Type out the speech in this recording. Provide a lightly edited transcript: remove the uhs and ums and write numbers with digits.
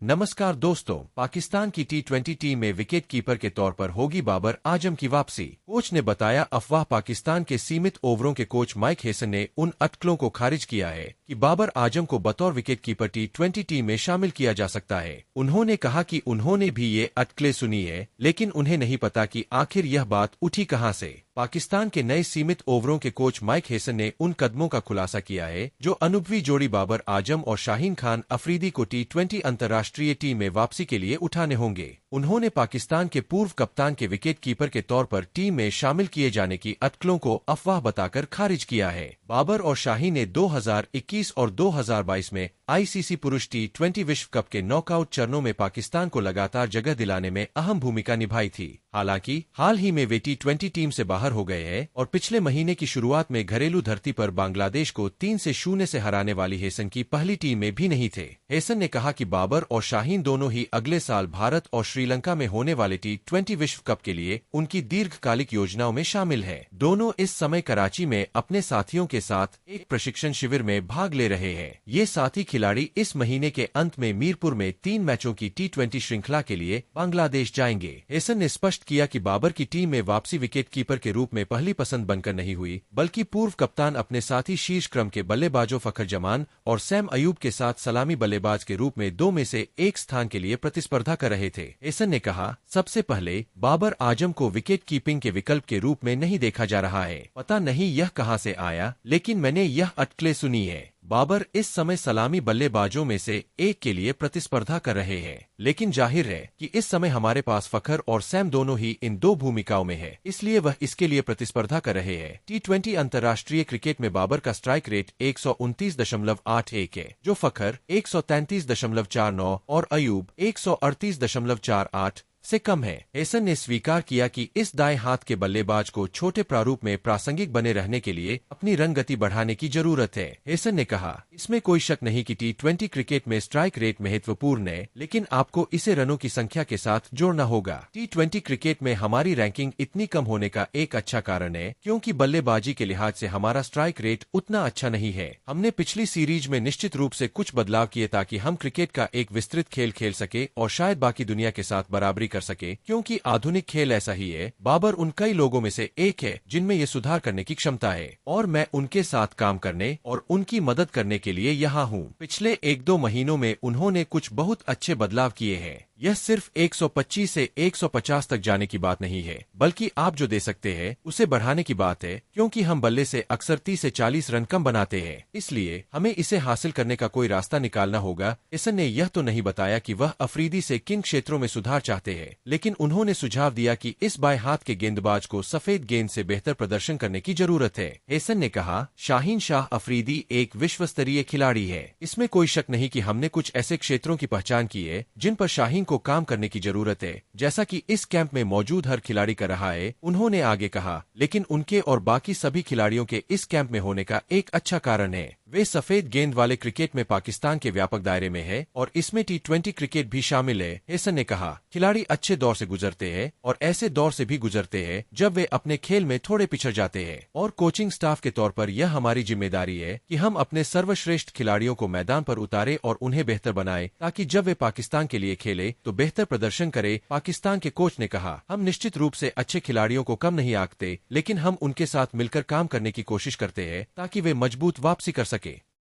नमस्कार दोस्तों, पाकिस्तान की टी20 टीम में विकेट कीपर के तौर पर होगी बाबर आजम की वापसी। कोच ने बताया अफवाह। पाकिस्तान के सीमित ओवरों के कोच माइक हेसन ने उन अटकलों को खारिज किया है कि बाबर आजम को बतौर विकेट कीपर टी20 टीम में शामिल किया जा सकता है। उन्होंने कहा कि उन्होंने भी ये अटकलें सुनी है, लेकिन उन्हें नहीं पता कि आखिर यह बात उठी कहां से। पाकिस्तान के नए सीमित ओवरों के कोच माइक हेसन ने उन कदमों का खुलासा किया है जो अनुभवी जोड़ी बाबर आजम और शाहीन खान अफरीदी को टी20 अंतर्राष्ट्रीय टीम में वापसी के लिए उठाने होंगे। उन्होंने पाकिस्तान के पूर्व कप्तान के विकेट कीपर के तौर पर टीम में शामिल किए जाने की अटकलों को अफवाह बताकर खारिज किया है। बाबर और शाहीन ने 2021 और 2022 में आईसीसी पुरुष टी20 विश्व कप के नॉकआउट चरणों में पाकिस्तान को लगातार जगह दिलाने में अहम भूमिका निभाई थी। हालांकि हाल ही में वे टी20 टीम से बाहर हो गए हैं और पिछले महीने की शुरुआत में घरेलू धरती पर बांग्लादेश को 3-0 से हराने वाली हेसन की पहली टीम में भी नहीं थे। हेसन ने कहा कि बाबर और शाहीन दोनों ही अगले साल भारत और श्रीलंका में होने वाले टी20 विश्व कप के लिए उनकी दीर्घकालिक योजनाओं में शामिल है। दोनों इस समय कराची में अपने साथियों के साथ एक प्रशिक्षण शिविर में भाग ले रहे हैं। ये साथी खिलाड़ी इस महीने के अंत में मीरपुर में 3 मैचों की टी20 श्रृंखला के लिए बांग्लादेश जाएंगे। हेसन ने स्पष्ट किया कि बाबर की टीम में वापसी विकेट कीपर के रूप में पहली पसंद बनकर नहीं हुई, बल्कि पूर्व कप्तान अपने साथी शीर्ष क्रम के बल्लेबाजों फखर जमान और सैम अयूब के साथ सलामी बल्लेबाज के रूप में 2 में से 1 स्थान के लिए प्रतिस्पर्धा कर रहे थे। हेसन ने कहा, सबसे पहले बाबर आजम को विकेट कीपिंग के विकल्प के रूप में नहीं देखा जा रहा है। पता नहीं यह कहां से आया, लेकिन मैंने यह अटकलें सुनी है। बाबर इस समय सलामी बल्लेबाजों में से एक के लिए प्रतिस्पर्धा कर रहे हैं, लेकिन जाहिर है कि इस समय हमारे पास फखर और सैम दोनों ही इन 2 भूमिकाओं में है, इसलिए वह इसके लिए प्रतिस्पर्धा कर रहे हैं। टी20 अंतर्राष्ट्रीय क्रिकेट में बाबर का स्ट्राइक रेट 129.81 है, जो फखर 133.49 और अयूब 138.48 से कम है। हेसन ने स्वीकार किया कि इस दाएं हाथ के बल्लेबाज को छोटे प्रारूप में प्रासंगिक बने रहने के लिए अपनी रंग गति बढ़ाने की जरूरत है। हेसन ने कहा, इसमें कोई शक नहीं कि टी20 क्रिकेट में स्ट्राइक रेट महत्वपूर्ण है, लेकिन आपको इसे रनों की संख्या के साथ जोड़ना होगा। टी20 क्रिकेट में हमारी रैंकिंग इतनी कम होने का एक अच्छा कारण है क्योंकि बल्लेबाजी के लिहाज से हमारा स्ट्राइक रेट उतना अच्छा नहीं है। हमने पिछली सीरीज में निश्चित रूप से कुछ बदलाव किए ताकि हम क्रिकेट का एक विस्तृत खेल खेल सके और शायद बाकी दुनिया के साथ बराबरी कर सके, क्योंकि आधुनिक खेल ऐसा ही है। बाबर उन कई लोगों में से एक है जिनमें ये सुधार करने की क्षमता है और मैं उनके साथ काम करने और उनकी मदद करने के लिए यहाँ हूँ। पिछले 1-2 महीनों में उन्होंने कुछ बहुत अच्छे बदलाव किए हैं। यह सिर्फ 125 से 150 तक जाने की बात नहीं है, बल्कि आप जो दे सकते हैं उसे बढ़ाने की बात है, क्योंकि हम बल्ले से अक्सर 30 से 40 रन कम बनाते हैं, इसलिए हमें इसे हासिल करने का कोई रास्ता निकालना होगा। हेसन ने यह तो नहीं बताया कि वह अफरीदी से किन क्षेत्रों में सुधार चाहते हैं, लेकिन उन्होंने सुझाव दिया कि इस बाएं हाथ के गेंदबाज को सफेद गेंद से बेहतर प्रदर्शन करने की जरूरत है। हेसन ने कहा, शाहीन शाह अफरीदी एक विश्व स्तरीय खिलाड़ी है। इसमें कोई शक नहीं कि हमने कुछ ऐसे क्षेत्रों की पहचान की है जिन पर शाहीन को काम करने की जरूरत है, जैसा कि इस कैंप में मौजूद हर खिलाड़ी कर रहा है। उन्होंने आगे कहा, लेकिन उनके और बाकी सभी खिलाड़ियों के इस कैंप में होने का एक अच्छा कारण है, वे सफेद गेंद वाले क्रिकेट में पाकिस्तान के व्यापक दायरे में है और इसमें टी20 क्रिकेट भी शामिल है। हेसन ने कहा, खिलाड़ी अच्छे दौर से गुजरते हैं और ऐसे दौर से भी गुजरते हैं जब वे अपने खेल में थोड़े पिछड़ जाते हैं, और कोचिंग स्टाफ के तौर पर यह हमारी जिम्मेदारी है कि हम अपने सर्वश्रेष्ठ खिलाड़ियों को मैदान पर उतारे और उन्हें बेहतर बनाए, ताकि जब वे पाकिस्तान के लिए खेले तो बेहतर प्रदर्शन करे। पाकिस्तान के कोच ने कहा, हम निश्चित रूप से अच्छे खिलाड़ियों को कम नहीं आंकते, लेकिन हम उनके साथ मिलकर काम करने की कोशिश करते हैं ताकि वे मजबूत वापसी कर सके।